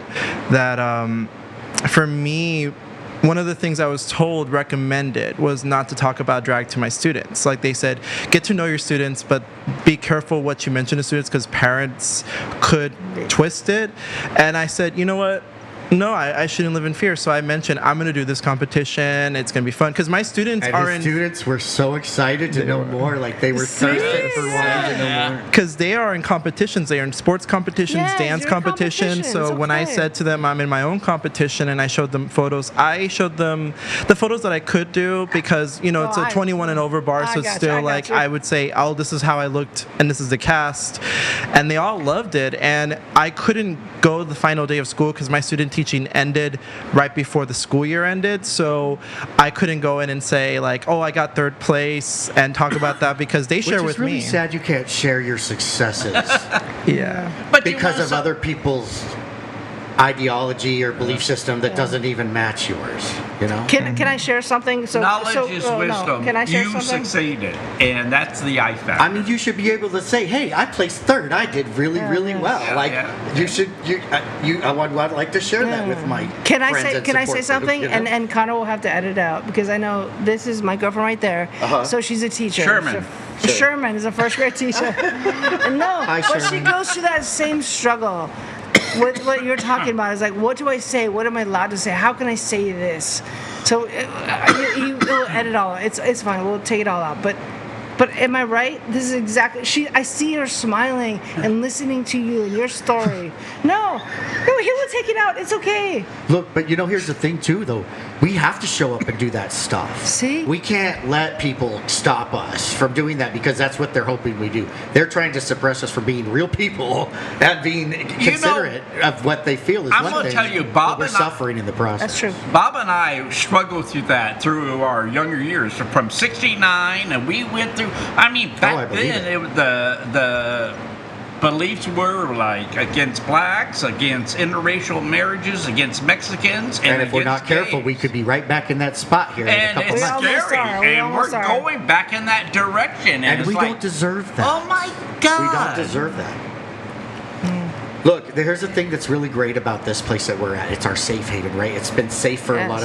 [SPEAKER 5] for me, one of the things I was told recommended was not to talk about drag to my students. Like they said, get to know your students, but be careful what you mention to students because parents could twist it. And I said, you know what? No, I shouldn't live in fear. So I mentioned I'm going to do this competition. It's going to be fun because my students
[SPEAKER 4] students were so excited to know more. Like they were thirsting for wanting to know more.
[SPEAKER 5] Because they are in competitions. They are in sports competitions, dance competitions. So when I said to them, I'm in my own competition, and I showed them photos, I showed them the photos that I could do because it's a 21 and over bar. So it's still like I would say, oh, this is how I looked, and this is the cast, and they all loved it. And I couldn't go the final day of school because my student teaching ended right before the school year ended, so I couldn't go in and say like, oh, I got third place and talk about that because they share with me.
[SPEAKER 4] Which is really sad you can't share your successes.
[SPEAKER 5] Yeah.
[SPEAKER 3] But
[SPEAKER 4] because of other people's ideology or belief system that doesn't even match yours. You know.
[SPEAKER 2] Can I share something?
[SPEAKER 3] Knowledge is wisdom.
[SPEAKER 2] No. Can I share
[SPEAKER 3] you
[SPEAKER 2] something?
[SPEAKER 3] succeeded, and that's the I factor.
[SPEAKER 4] I mean, you should be able to say, "Hey, I placed third. I did really well."
[SPEAKER 3] Yeah,
[SPEAKER 4] you should. I would like to share that with my
[SPEAKER 2] Can I
[SPEAKER 4] friends
[SPEAKER 2] say
[SPEAKER 4] and
[SPEAKER 2] Can I say
[SPEAKER 4] support
[SPEAKER 2] something?
[SPEAKER 4] group, you know?
[SPEAKER 2] And Connor will have to edit out because I know this is my girlfriend right there. So she's a teacher.
[SPEAKER 3] Sherman.
[SPEAKER 2] Sherman is a first grade teacher. And no, but she
[SPEAKER 4] Sherman.
[SPEAKER 2] goes through that same struggle. With what you're talking about is like, what do I say? What am I allowed to say? How can I say this? So we'll edit all. It's fine. We'll take it all out. But am I right? This is exactly. I see her smiling and listening to you and your story. No, he will take it out. It's okay.
[SPEAKER 4] Look, but here's the thing too, though. We have to show up and do that stuff.
[SPEAKER 2] See?
[SPEAKER 4] We can't let people stop us from doing that because that's what they're hoping we do. They're trying to suppress us from being real people and being considerate of what they feel is
[SPEAKER 3] I'm
[SPEAKER 4] one
[SPEAKER 3] gonna
[SPEAKER 4] thing.
[SPEAKER 3] tell you, Bob
[SPEAKER 4] but we're
[SPEAKER 3] and I-
[SPEAKER 4] suffering in the process.
[SPEAKER 2] That's true.
[SPEAKER 3] Bob and I struggled through that through our younger years, from '69, and we went through. I mean,
[SPEAKER 4] I
[SPEAKER 3] back
[SPEAKER 4] believe
[SPEAKER 3] then,
[SPEAKER 4] it.
[SPEAKER 3] it was the beliefs were like against blacks, against interracial marriages, against Mexicans,
[SPEAKER 4] And if we're not
[SPEAKER 3] against
[SPEAKER 4] careful,
[SPEAKER 3] gays.
[SPEAKER 4] we could be right back in that spot here in a
[SPEAKER 3] And
[SPEAKER 4] couple
[SPEAKER 3] it's
[SPEAKER 2] We
[SPEAKER 4] months.
[SPEAKER 2] almost
[SPEAKER 3] scary,
[SPEAKER 2] are. We
[SPEAKER 3] and we're
[SPEAKER 2] almost are.
[SPEAKER 3] going back in that direction,
[SPEAKER 4] And
[SPEAKER 3] it's
[SPEAKER 4] we
[SPEAKER 3] like,
[SPEAKER 4] don't deserve that.
[SPEAKER 3] oh my God,
[SPEAKER 4] We don't deserve that. Look, here's the thing that's really great about this place that we're at. It's our safe haven, right? It's been safe for a lot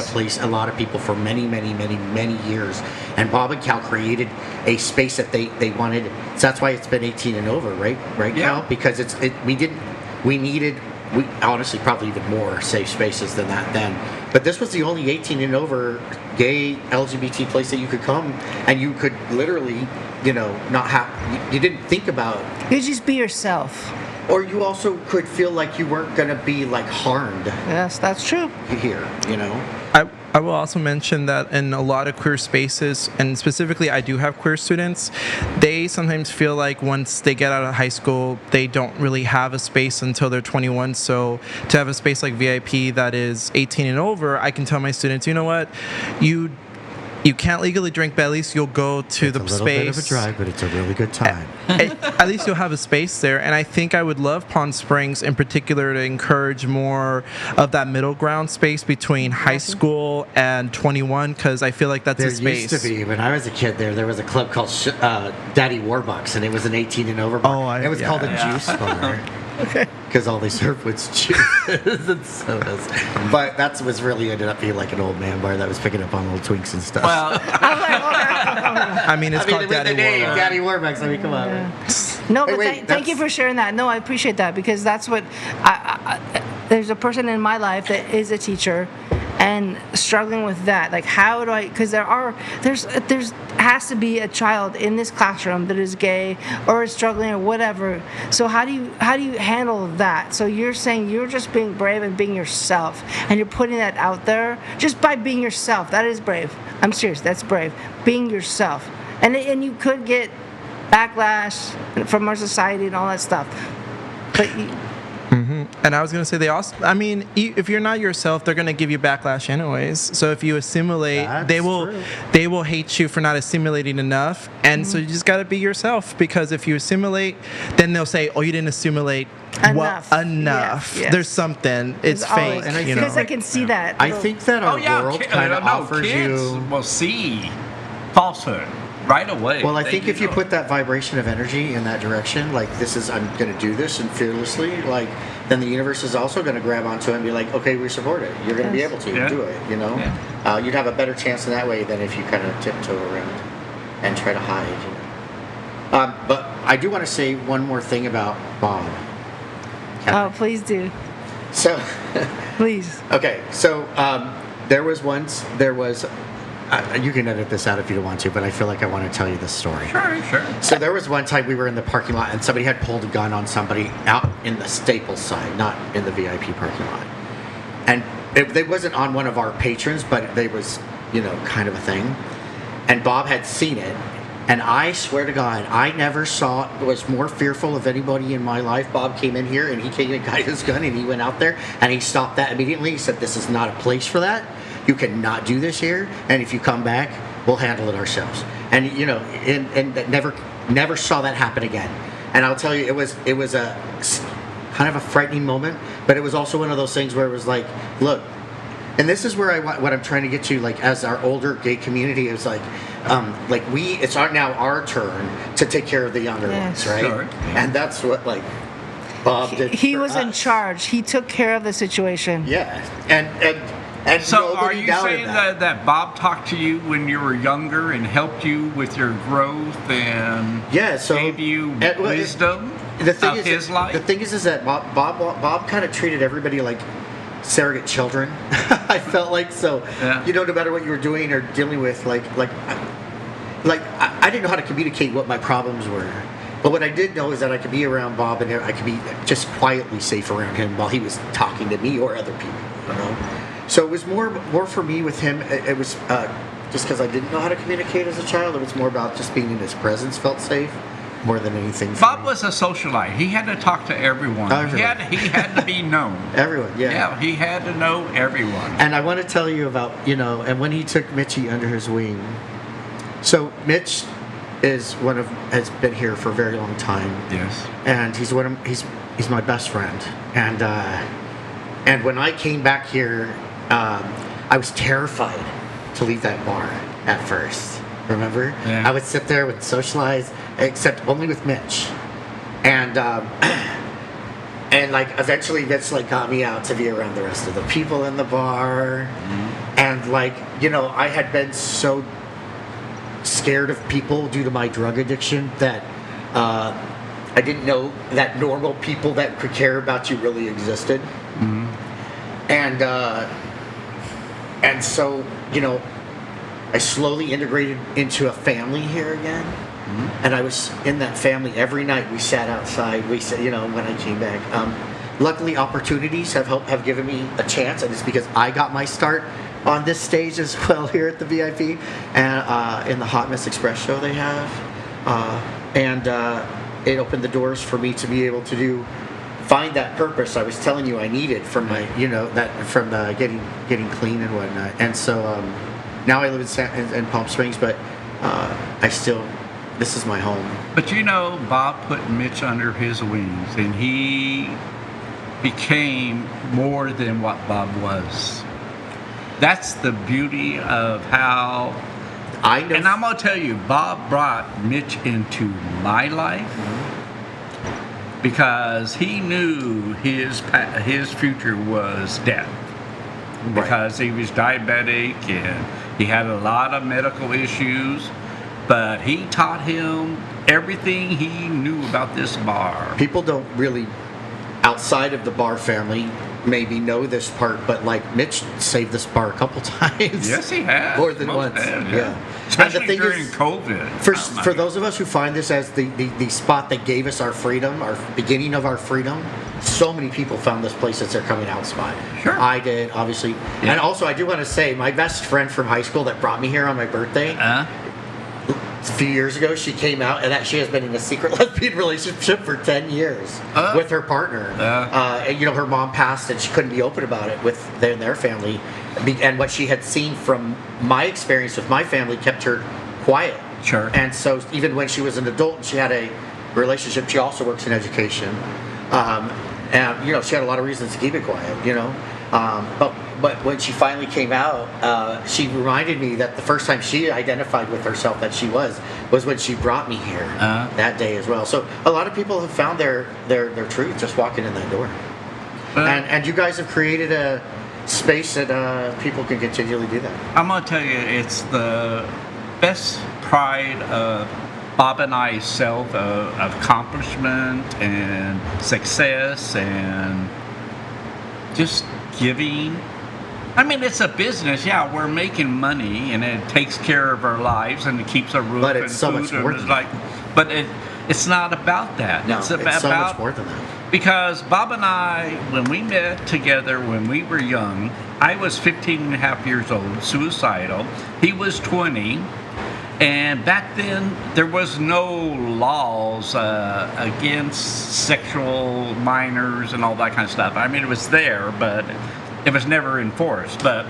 [SPEAKER 4] of people for many, many, many, many years. And Bob and Cal created a space that they wanted. So that's why it's been 18 and over, right? Right,
[SPEAKER 3] Yeah.
[SPEAKER 4] Cal? Because we needed honestly probably even more safe spaces than that then. But this was the only 18 and over gay LGBT place that you could come and you could literally, not have, you didn't think about.
[SPEAKER 2] You just be yourself.
[SPEAKER 4] Or you also could feel like you weren't going to be like harmed
[SPEAKER 2] Yes, that's true.
[SPEAKER 4] here,
[SPEAKER 5] I will also mention that in a lot of queer spaces, and specifically I do have queer students, they sometimes feel like once they get out of high school, they don't really have a space until they're 21. So to have a space like VIP that is 18 and over, I can tell my students, you know what, you can't legally drink, but at least you'll go to the
[SPEAKER 4] It's a little
[SPEAKER 5] space.
[SPEAKER 4] bit of a drive, but it's a really good time.
[SPEAKER 5] At least you'll have a space there. And I think I would love Palm Springs in particular to encourage more of that middle ground space between high school and 21, because I feel like that's
[SPEAKER 4] There
[SPEAKER 5] a space.
[SPEAKER 4] used to be, when I was a kid, there was a club called Daddy Warbucks, and it was an 18 and over bar. It was called a juice bar. Because all they served was juices and sodas. But that was really ended up being like an old man bar that was picking up on little twinks and stuff.
[SPEAKER 3] Well,
[SPEAKER 5] I mean, it's called
[SPEAKER 4] with
[SPEAKER 5] Daddy
[SPEAKER 4] the name,
[SPEAKER 5] Warbucks.
[SPEAKER 4] Daddy Warbucks. I mean, come on.
[SPEAKER 2] No,
[SPEAKER 4] Hey,
[SPEAKER 2] but
[SPEAKER 4] wait,
[SPEAKER 2] thank you for sharing that. No, I appreciate that because that's what there's a person in my life that is a teacher and struggling with that. Like, how do I? Because there's has to be a child in this classroom that is gay or is struggling or whatever. So how do you handle that? So you're saying you're just being brave and being yourself, and you're putting that out there just by being yourself. That is brave. I'm serious. That's brave. Being yourself, and you could get backlash from our society and all that stuff. But
[SPEAKER 5] And I was going to say, they also, I mean, if you're not yourself, they're going to give you backlash anyways. So if you assimilate,
[SPEAKER 4] That's
[SPEAKER 5] they will hate you for not assimilating enough. And so you just got to be yourself, because if you assimilate, then they'll say, oh, you didn't assimilate
[SPEAKER 2] Enough.
[SPEAKER 5] enough.
[SPEAKER 2] Yes.
[SPEAKER 5] There's something. It's fake.
[SPEAKER 4] and I
[SPEAKER 5] you know?
[SPEAKER 2] because I can see that.
[SPEAKER 4] I think that our world kind of offers
[SPEAKER 3] kids
[SPEAKER 4] you.
[SPEAKER 3] will see falsehood right away.
[SPEAKER 4] Well, I
[SPEAKER 3] They
[SPEAKER 4] think
[SPEAKER 3] do
[SPEAKER 4] if you
[SPEAKER 3] know
[SPEAKER 4] put
[SPEAKER 3] it.
[SPEAKER 4] that vibration of energy in that direction, like I'm going to do this and fearlessly, like then the universe is also going to grab onto it and be like, okay, we support it. You're going to be able to
[SPEAKER 3] Yeah.
[SPEAKER 4] do it.
[SPEAKER 3] Yeah.
[SPEAKER 4] You'd have a better chance in that way than if you kind of tiptoe around and try to hide. But I do want to say one more thing about Bob.
[SPEAKER 2] Oh, please do.
[SPEAKER 4] So,
[SPEAKER 2] Please.
[SPEAKER 4] okay, so there was. You can edit this out if you don't want to, but I feel like I want to tell you this story.
[SPEAKER 3] Sure.
[SPEAKER 4] So there was one time we were in the parking lot and somebody had pulled a gun on somebody out in the Staples side, not in the VIP parking lot. And it wasn't on one of our patrons, but they was, kind of a thing. And Bob had seen it. And I swear to God, I never was more fearful of anybody in my life. Bob came in here and he came and got his gun and he went out there and he stopped that immediately. He said, this is not a place for that. You cannot do this here. And if you come back, we'll handle it ourselves. And, and never saw that happen again. And I'll tell you, it was a kind of a frightening moment, but it was also one of those things where it was like, look, and this is where what I'm trying to get to, like, as our older gay community is like it's now our turn to take care of the younger ones, right?
[SPEAKER 3] Sure.
[SPEAKER 4] And that's what, like, Bob did.
[SPEAKER 2] He
[SPEAKER 4] for
[SPEAKER 2] was in
[SPEAKER 4] us.
[SPEAKER 2] charge. He took care of the situation.
[SPEAKER 4] Yeah, and
[SPEAKER 3] So are
[SPEAKER 4] nobody
[SPEAKER 3] you
[SPEAKER 4] doubted
[SPEAKER 3] saying that Bob talked to you when you were younger and helped you with your growth and
[SPEAKER 4] so
[SPEAKER 3] gave you
[SPEAKER 4] well,
[SPEAKER 3] wisdom
[SPEAKER 4] the thing
[SPEAKER 3] of
[SPEAKER 4] is,
[SPEAKER 3] his life?
[SPEAKER 4] The thing is that Bob kind of treated everybody like surrogate children. I felt like so.
[SPEAKER 3] Yeah.
[SPEAKER 4] No matter what you were doing or dealing with, I didn't know how to communicate what my problems were. But what I did know is that I could be around Bob and I could be just quietly safe around him while he was talking to me or other people. So it was more for me with him. It was just because I didn't know how to communicate as a child. It was more about just being in his presence felt safe more than anything.
[SPEAKER 3] Bob was a socialite. He had to talk to everyone. He had to be known.
[SPEAKER 4] Everyone, yeah.
[SPEAKER 3] Yeah, he had to know everyone.
[SPEAKER 4] And I want to tell you about, and when he took Mitchie under his wing. So Mitch has been here for a very long time.
[SPEAKER 3] Yes.
[SPEAKER 4] And he's my best friend. And when I came back here, I was terrified to leave that bar at first. Remember?
[SPEAKER 3] Yeah.
[SPEAKER 4] I would sit there and socialize, except only with Mitch. And eventually Mitch got me out to be around the rest of the people in the bar. Mm-hmm. And I had been so scared of people due to my drug addiction that I didn't know that normal people that could care about you really existed. Mm-hmm. And so I slowly integrated into a family here again. Mm-hmm. And I was in that family every night. We sat outside. We said, when I came back. Luckily, opportunities have given me a chance, and it's because I got my start on this stage as well here at the VIP and in the Hot Mess Express show they have. And it opened the doors for me to be able to find that purpose I was telling you I needed from my, from the getting clean and whatnot. And so now I live in Palm Springs, but this is my home.
[SPEAKER 3] But Bob put Mitch under his wings, and he became more than what Bob was. That's the beauty of how
[SPEAKER 4] I know.
[SPEAKER 3] And I'm going to tell you, Bob brought Mitch into my life because he knew his future was death. Because he was diabetic and he had a lot of medical issues, but he taught him everything he knew about this bar.
[SPEAKER 4] People don't really, outside of the bar family, maybe know this part, but Mitch saved this bar a couple times.
[SPEAKER 3] Yes, he has.
[SPEAKER 4] More than once.
[SPEAKER 3] Yeah. Especially during COVID.
[SPEAKER 4] For those of us who find this as the spot that gave us our freedom, our beginning of our freedom, so many people found this place as their coming out spot.
[SPEAKER 3] Sure.
[SPEAKER 4] I did, obviously. Yeah. And also, I do want to say, my best friend from high school that brought me here on my birthday, a few years ago, she came out, and that she has been in a secret lesbian relationship for 10 years with her partner. And, her mom passed, and she couldn't be open about it with their family. And what she had seen from my experience with my family kept her quiet.
[SPEAKER 3] Sure.
[SPEAKER 4] And so even when she was an adult and she had a relationship, she also works in education. And, she had a lot of reasons to keep it quiet, But when she finally came out, she reminded me that the first time she identified with herself that she was when she brought me here that day as well. So a lot of people have found their truth just walking in that door. And you guys have created a space that people can continually do that.
[SPEAKER 3] I'm going to tell you, it's the best pride of Bob and I's self of accomplishment and success and just giving. I mean, it's a business. Yeah, we're making money, and it takes care of our lives, and it keeps our roof
[SPEAKER 4] but
[SPEAKER 3] and
[SPEAKER 4] it's so
[SPEAKER 3] food.
[SPEAKER 4] much more than that.
[SPEAKER 3] But it's not about that.
[SPEAKER 4] No,
[SPEAKER 3] it's
[SPEAKER 4] so much more than that.
[SPEAKER 3] Because Bob and I, when we met together when we were young, I was 15 and a half years old, suicidal. He was 20. And back then, there was no laws against sexual minors and all that kind of stuff. I mean, it was there, but it was never enforced. But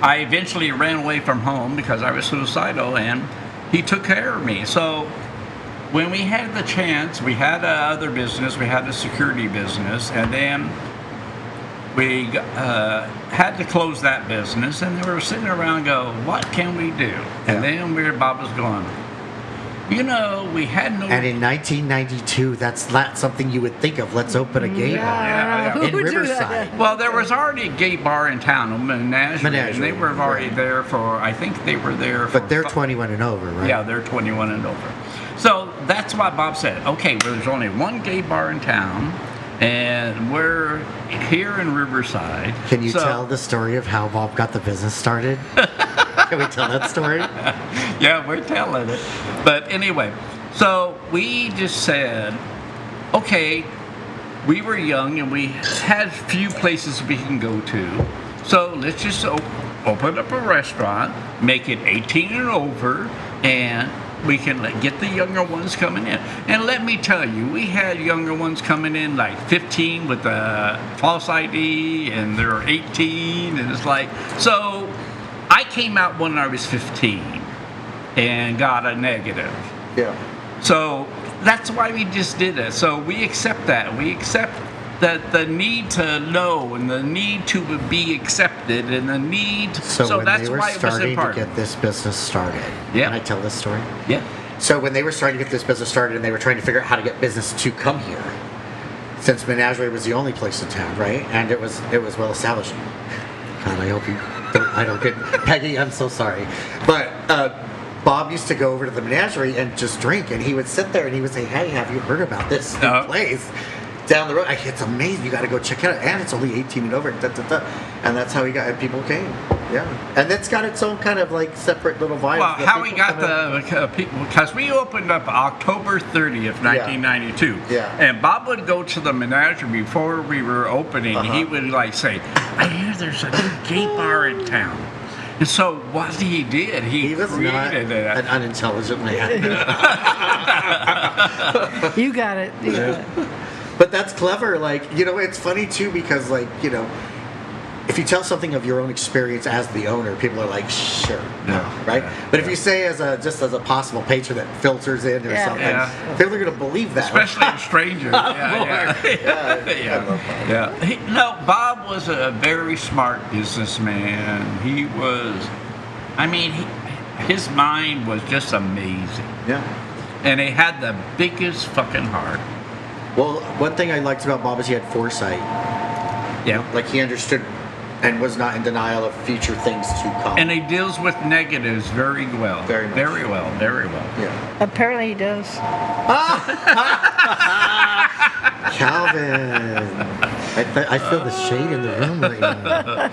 [SPEAKER 3] I eventually ran away from home because I was suicidal, and he took care of me. So when we had the chance, we had other business, we had a security business, and then we had to close that business, and we were sitting around going, what can we do? And then Bob was going, we had no...
[SPEAKER 4] And in 1992, that's not something you would think of. Let's open a gay bar in Riverside.
[SPEAKER 3] Well, there was already a gay bar in town, a Menagerie, and they were already there for, I think they were there for...
[SPEAKER 4] But they're 21 and over, right?
[SPEAKER 3] Yeah, they're 21 and over. So that's why Bob said, okay, well, there's only one gay bar in town, and we're here in Riverside.
[SPEAKER 4] Can you tell the story of how Bob got the business started? Can we tell that story?
[SPEAKER 3] Yeah, we're telling it. But anyway, so we just said, okay, we were young and we had few places we can go to. So let's just open up a restaurant, make it 18 and over, and we can get the younger ones coming in. And let me tell you, we had younger ones coming in like 15 with a false ID, and they're 18, and it's like, so I came out when I was 15 and got a negative.
[SPEAKER 4] Yeah.
[SPEAKER 3] So that's why we just did it. So we accept that. We accept that the need to know and the need to be accepted and the need.
[SPEAKER 4] So
[SPEAKER 3] that's
[SPEAKER 4] they were
[SPEAKER 3] why it was
[SPEAKER 4] starting to
[SPEAKER 3] important.
[SPEAKER 4] get this business started.
[SPEAKER 3] Yeah.
[SPEAKER 4] Can I tell this story?
[SPEAKER 3] Yeah.
[SPEAKER 4] So when they were starting to get this business started and they were trying to figure out how to get business to come here, since Menagerie was the only place in town, right? And it was well established. God, I hope I don't get Peggy. I'm so sorry, but Bob used to go over to the Menagerie and just drink, and he would sit there and he would say, "Hey, have you heard about this new place down the road? It's amazing. You got to go check it out, and it's only 18 and over." And that's how he got. And people came. Yeah, and it's got its own kind of like separate little vibe.
[SPEAKER 3] Well, how we got the people, because we opened up October 30th, 1992.
[SPEAKER 4] Yeah.
[SPEAKER 3] And Bob would go to the Menagerie before we were opening. He would like say, "I hear there's a new gay bar in town." And so what he did, he
[SPEAKER 4] was
[SPEAKER 3] created
[SPEAKER 4] not an unintelligent man.
[SPEAKER 2] You got it. You got it.
[SPEAKER 4] But that's clever. Like, it's funny too because, like, if you tell something of your own experience as the owner, people are like, sure, right? But if you say just as a possible patron that filters in or something, people are going to believe that.
[SPEAKER 3] Especially a stranger. Bob was a very smart businessman. He was, his mind was just amazing.
[SPEAKER 4] Yeah.
[SPEAKER 3] And he had the biggest fucking heart.
[SPEAKER 4] Well, one thing I liked about Bob is he had foresight.
[SPEAKER 3] Yeah.
[SPEAKER 4] Like he understood and was not in denial of future things to come.
[SPEAKER 3] And he deals with negatives very well.
[SPEAKER 4] Very much.
[SPEAKER 3] Very well. Very well.
[SPEAKER 4] Yeah.
[SPEAKER 2] Apparently he does.
[SPEAKER 4] Calvin. I feel the shade in the room right now.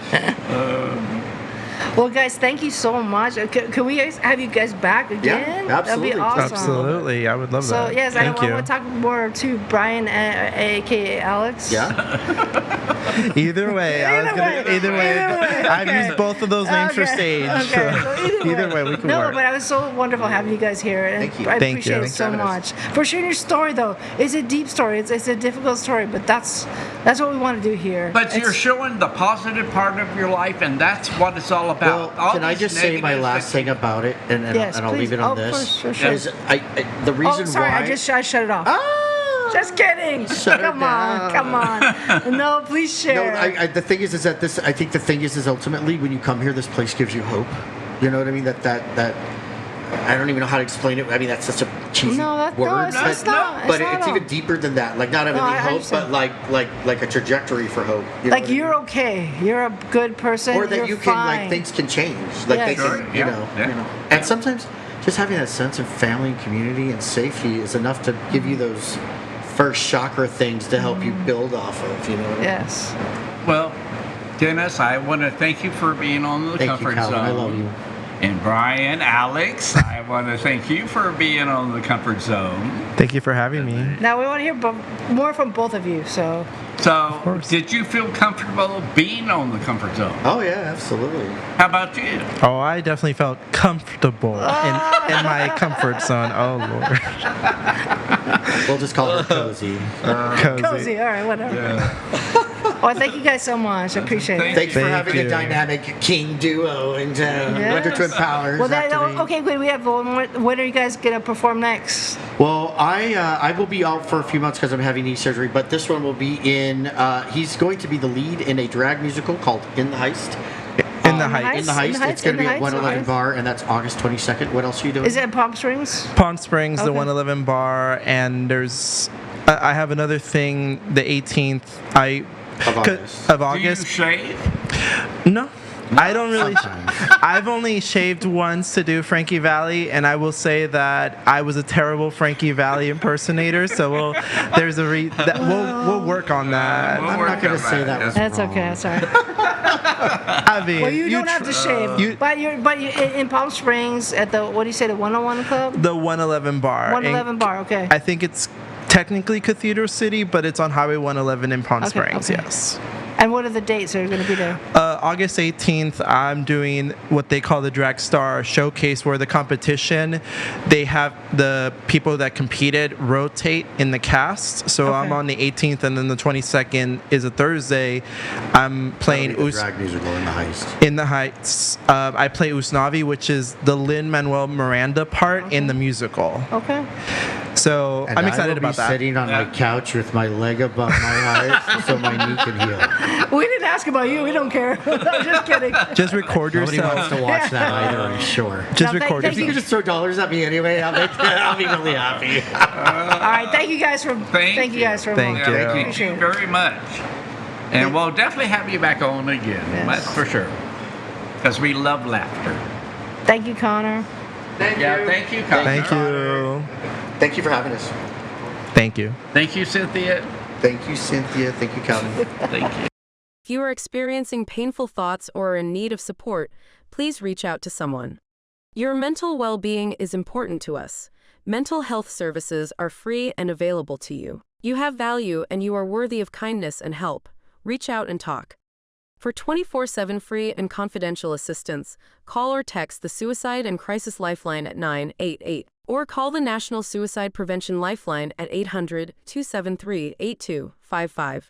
[SPEAKER 2] Well, guys, thank you so much. Can we have you guys back again?
[SPEAKER 4] Yeah, absolutely.
[SPEAKER 2] That'd be awesome.
[SPEAKER 5] Absolutely, I would love that.
[SPEAKER 2] So, yes,
[SPEAKER 5] Thank you.
[SPEAKER 2] I want to talk more to Brian, a.k.a. Alex.
[SPEAKER 4] Yeah?
[SPEAKER 5] Either way, I've used both of those names for stage.
[SPEAKER 2] Okay. So
[SPEAKER 5] either way, we can work.
[SPEAKER 2] No, but it was so wonderful having you guys here. And
[SPEAKER 4] Thank you.
[SPEAKER 2] I
[SPEAKER 5] Thank
[SPEAKER 2] appreciate
[SPEAKER 5] you.
[SPEAKER 2] it so much. For sharing your story, though. It's a deep story. It's a difficult story, but that's what we want to do here.
[SPEAKER 3] But you're showing the positive part of your life, and that's what it's all about.
[SPEAKER 4] Well, can I just say my last thing about it, and
[SPEAKER 2] Yes,
[SPEAKER 4] I'll
[SPEAKER 2] please.
[SPEAKER 4] leave it on
[SPEAKER 2] Oh,
[SPEAKER 4] this?
[SPEAKER 2] sure.
[SPEAKER 4] Is the reason
[SPEAKER 2] Oh, sorry,
[SPEAKER 4] why
[SPEAKER 2] I shut it off.
[SPEAKER 4] Ah!
[SPEAKER 2] Just kidding.
[SPEAKER 4] Shut her
[SPEAKER 2] Come on. No, please share.
[SPEAKER 4] No, the thing is that this. I think the thing is ultimately when you come here, this place gives you hope. You know what I mean? That I don't even know how to explain it. I mean, that's such a cheesy word.
[SPEAKER 2] it's not.
[SPEAKER 4] But it's even deeper than that. Like not having
[SPEAKER 2] I
[SPEAKER 4] hope,
[SPEAKER 2] understand.
[SPEAKER 4] but like a trajectory for hope. You know
[SPEAKER 2] Like
[SPEAKER 4] what I mean?
[SPEAKER 2] you're okay. You're a good person.
[SPEAKER 4] Or that
[SPEAKER 2] you're
[SPEAKER 4] you can
[SPEAKER 2] fine.
[SPEAKER 4] like things can change. Like they
[SPEAKER 2] Yes.
[SPEAKER 4] can,
[SPEAKER 3] Sure,
[SPEAKER 4] you
[SPEAKER 3] yeah,
[SPEAKER 4] know.
[SPEAKER 3] yeah.
[SPEAKER 4] And sometimes just having that sense of family and community and safety is enough to give you those first chakra things to help you build off of. You know what I mean?
[SPEAKER 2] Yes.
[SPEAKER 3] Well, Dennis, I want to thank you for being on the
[SPEAKER 4] Thank you,
[SPEAKER 3] comfort
[SPEAKER 4] Calvin.
[SPEAKER 3] zone.
[SPEAKER 4] I love you.
[SPEAKER 3] And Brian, Alex, I want to thank you for being on the comfort zone.
[SPEAKER 5] Thank you for having me.
[SPEAKER 2] Now we want to hear more from both of you. So
[SPEAKER 3] So,
[SPEAKER 5] course.
[SPEAKER 3] did you feel comfortable being on the comfort zone?
[SPEAKER 4] Oh yeah, absolutely.
[SPEAKER 3] How about you?
[SPEAKER 5] Oh, I definitely felt comfortable in my comfort zone. Oh, Lord.
[SPEAKER 4] We'll just call her cozy.
[SPEAKER 5] Cozy.
[SPEAKER 2] cozy. All right, whatever. Well, thank you guys so much. I appreciate it.
[SPEAKER 4] Thanks for
[SPEAKER 5] Thank
[SPEAKER 4] having
[SPEAKER 5] you.
[SPEAKER 4] a dynamic king duo and Wonder Twin Powers.
[SPEAKER 2] Well,
[SPEAKER 4] activate.
[SPEAKER 2] okay, wait, we have one more. When are you guys going to perform next?
[SPEAKER 4] Well, I will be out for a few months because I'm having knee surgery, but this one will be in. He's going to be the lead in a drag musical called In the Heist.
[SPEAKER 5] In the Heights.
[SPEAKER 4] In the Heist. It's going to be at 111
[SPEAKER 2] okay.
[SPEAKER 4] Bar, and that's August 22nd. What else are you doing?
[SPEAKER 2] Is it in Palm Springs?
[SPEAKER 5] Palm Springs, the
[SPEAKER 2] Okay.
[SPEAKER 5] 111 bar, and there's. I have another thing, the 18th.
[SPEAKER 4] Of August.
[SPEAKER 5] Of
[SPEAKER 3] Do you
[SPEAKER 5] August.
[SPEAKER 3] shave?
[SPEAKER 5] No. I don't really.
[SPEAKER 4] Sometimes.
[SPEAKER 5] I've only shaved once to do Frankie Valli, and I will say that I was a terrible Frankie Valli impersonator. So we'll work on that.
[SPEAKER 3] We'll
[SPEAKER 4] I'm
[SPEAKER 3] work
[SPEAKER 4] not going
[SPEAKER 3] on
[SPEAKER 4] to say that was
[SPEAKER 2] That's
[SPEAKER 4] wrong.
[SPEAKER 2] okay. That's all right.
[SPEAKER 5] I mean,
[SPEAKER 2] Well, you don't have to shave.
[SPEAKER 5] you-
[SPEAKER 2] but you in Palm Springs at the, what do you say, the 101 Club?
[SPEAKER 5] the 111 bar.
[SPEAKER 2] 111
[SPEAKER 5] And
[SPEAKER 2] bar, okay.
[SPEAKER 5] I think it's technically Cathedral City, but it's on Highway 111 in Palm
[SPEAKER 2] Okay,
[SPEAKER 5] Springs.
[SPEAKER 2] okay.
[SPEAKER 5] Yes.
[SPEAKER 2] And what are the dates that are going to be there?
[SPEAKER 5] August 18th, I'm doing what they call the Drag Star Showcase, where the competition, they have the people that competed rotate in the cast. So I'm
[SPEAKER 2] Okay.
[SPEAKER 5] on the 18th, and then the 22nd is a Thursday. I'm playing
[SPEAKER 4] That'll be the drag musical In the Heist.
[SPEAKER 5] In the Heights. I play Usnavi, which is the Lin-Manuel Miranda part in the musical.
[SPEAKER 2] Okay.
[SPEAKER 5] So
[SPEAKER 4] And
[SPEAKER 5] I'm excited
[SPEAKER 4] I will
[SPEAKER 5] about
[SPEAKER 4] be
[SPEAKER 5] that.
[SPEAKER 4] sitting on my couch with my leg above my heart so my knee can heal.
[SPEAKER 2] We didn't ask about you. We don't care. I'm just kidding.
[SPEAKER 5] Just record
[SPEAKER 4] Nobody wants
[SPEAKER 5] yourself.
[SPEAKER 4] to watch that either, I'm sure.
[SPEAKER 5] Just
[SPEAKER 2] No,
[SPEAKER 5] record
[SPEAKER 2] thank
[SPEAKER 4] If you
[SPEAKER 2] you.
[SPEAKER 4] could just throw dollars at me anyway, I'll be really happy.
[SPEAKER 2] All right. Thank you guys for.
[SPEAKER 3] Thank
[SPEAKER 2] you
[SPEAKER 3] you.
[SPEAKER 2] guys for.
[SPEAKER 5] Thank
[SPEAKER 3] Yeah,
[SPEAKER 5] you.
[SPEAKER 3] thank
[SPEAKER 2] Appreciate
[SPEAKER 3] you
[SPEAKER 2] it.
[SPEAKER 3] very much. And we'll definitely have you back on again.
[SPEAKER 2] Yes.
[SPEAKER 3] That's for sure. Because we love laughter.
[SPEAKER 2] Thank you, Connor.
[SPEAKER 3] Thank you, Connor.
[SPEAKER 5] Thank you.
[SPEAKER 4] Thank you for having us.
[SPEAKER 5] Thank you.
[SPEAKER 3] Thank you, Cynthia.
[SPEAKER 4] Thank you, Cynthia. Thank you, Calvin.
[SPEAKER 3] Thank you.
[SPEAKER 1] If you are experiencing painful thoughts or are in need of support, please reach out to someone. Your mental well-being is important to us. Mental health services are free and available to you. You have value and you are worthy of kindness and help. Reach out and talk. For 24/7 free and confidential assistance, call or text the Suicide and Crisis Lifeline at 988, or call the National Suicide Prevention Lifeline at 800-273-8255.